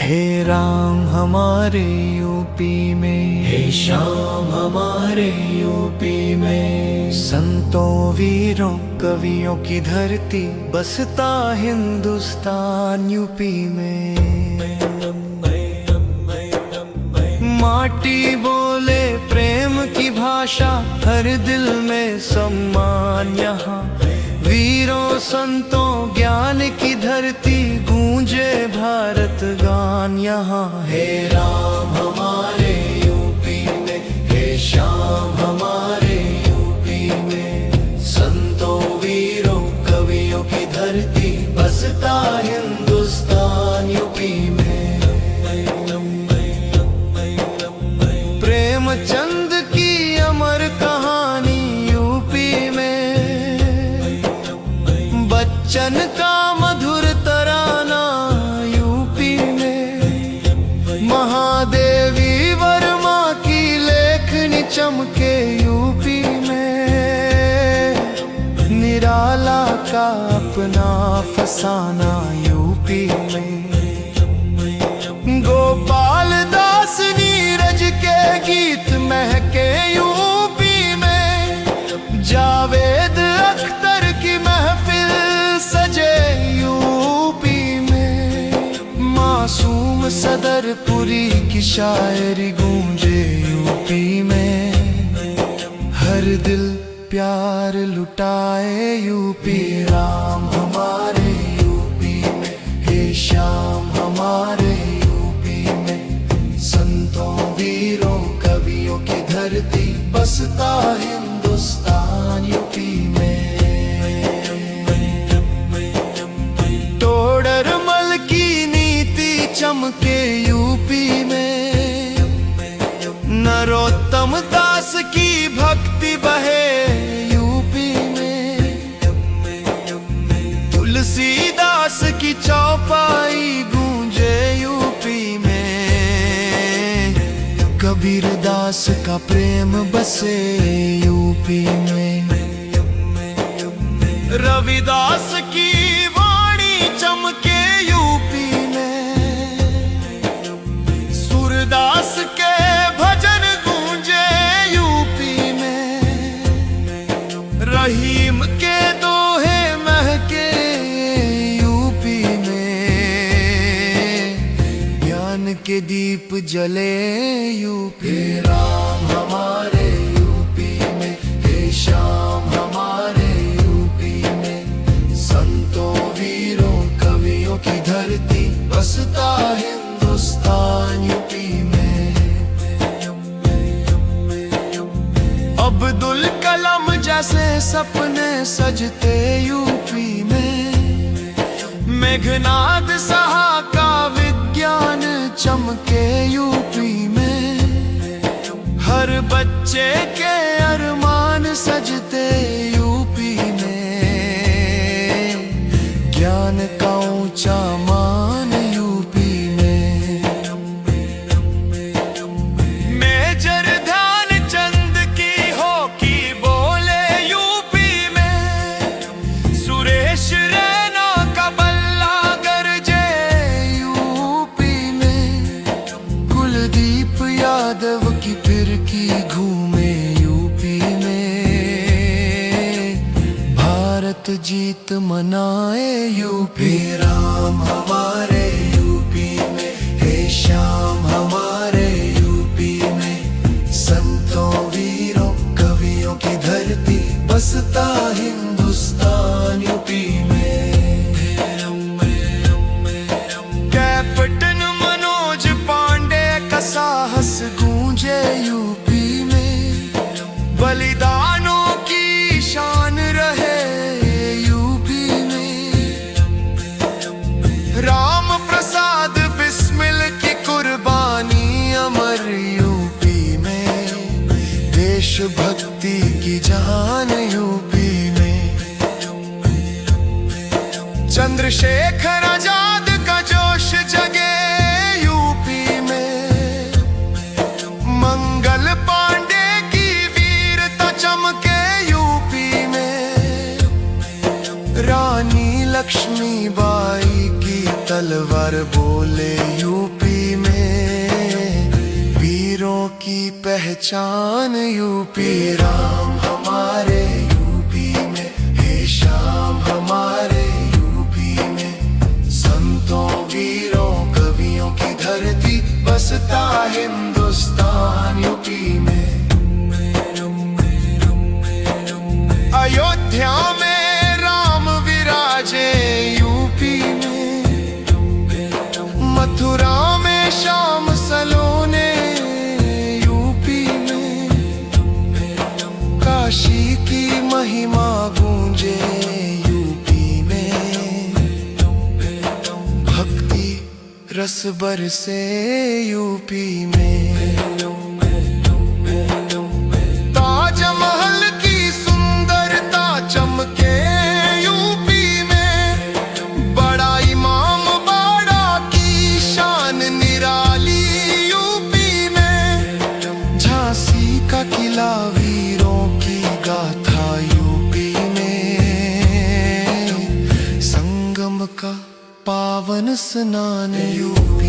हे राम हमारे यूपी में, हे श्याम हमारे यूपी में। संतों वीरों कवियों की धरती बसता हिंदुस्तान यूपी में। माटी बोले प्रेम की भाषा, हर दिल में सम्मान यहाँ। वीरों संतों ज्ञान की धरती, गूंजे भारत गान यहाँ। हे राम हमारे यूपी में, हे श्याम हमारे यूपी में। संतों वीरों कवियों की धरती बसता हिंदुस्तान यूपी में। प्रेमचंद की अमर कहानी यूपी में। बच्चन का मधुर तराना यूपी में। महादेवी वर्मा की लेखनी चमके यूपी में। निराला का अपना फसाना यूपी में। गोपाल दास नीरज के गीत महके यूपी में। जावेद अख्तर की महफिल सजे यूपी में। मासूम सदरपुरी की शायरी गूंजे यूपी में। हर दिल प्यार लुटाए यूपी। राम हमारे यूपी में, हे श्याम हमारे यूपी में। संतों वीरों कवियों की धरती बसता हिंदुस्तान यूपी में। टोडरमल की नीति चमके यूपी में। नरोत्तम दास की भक्ति बहे यूपी में। तुलसीदास की चौपाई गूंजे यूपी में। कबीर दास का प्रेम बसे यूपी में। रविदास की वाणी चमके यूपी में। सूरदास के भजन गूंजे यूपी में। रहीम के दोहे महके यूपी में। ज्ञान के दीप जले यूपी। राम हमारे यूपी में, हे श्याम हमारे यूपी में। संतों वीरों कवियों की धरती बसता हिंदुस्तान यूपी में। अब्दुल कलाम जैसे सपने सजते यूपी में। मेघनाद साहा का विज्ञान चमके यूपी में। हर बच्चे के अरमान सजते यूपी में। ज्ञान का ऊंचा मान यूपी में। मेजर ध्यानचंद की हॉकी बोले यूपी में। सुरेश रैना का बल्ला गरजे यूपी में। कुलदीप यादव की फिरकी घूमे यूपी में। भारत जीत मनाए यूपी। राम हमारे यूपी में, हे श्याम हमारे यूपी में। संतों वीरों कवियों की धरती बसता हिंदुस्तान यूपी में। कैप्टन मनोज पांडे का साहस गूंजे यूपी में। बलिदानों की शान रहे यूपी में। राम प्रसाद बिस्मिल की कुर्बानी अमर यूपी में। देशभक्ति की जान यूपी में। चंद्रशेखर आजाद का जोश जगे यूपी में। मंगल पांडे की वीरता चमके यूपी में। रानी लक्ष्मीबाई की तलवार बोले यूपी पहचान यूपी। राम हमारे यूपी में, हे श्याम हमारे यूपी में। संतों वीरों कवियों की धरती बसता हिंदुस्तान यूपी में। अयोध्या में राम विराजे यूपी में। मथुरा में श्याम सलोने यूपी में। काशी की महिमा गूंजे यूपी में। भक्ति रस बरसे यूपी में। ताजमहल की सुंदरता चमके यूपी में। बड़ा इमाम बाड़ा की शान निराली यूपी में। झांसी का किला वीरों की गाथा यूपी में। संगम का पावन स्नान यूपी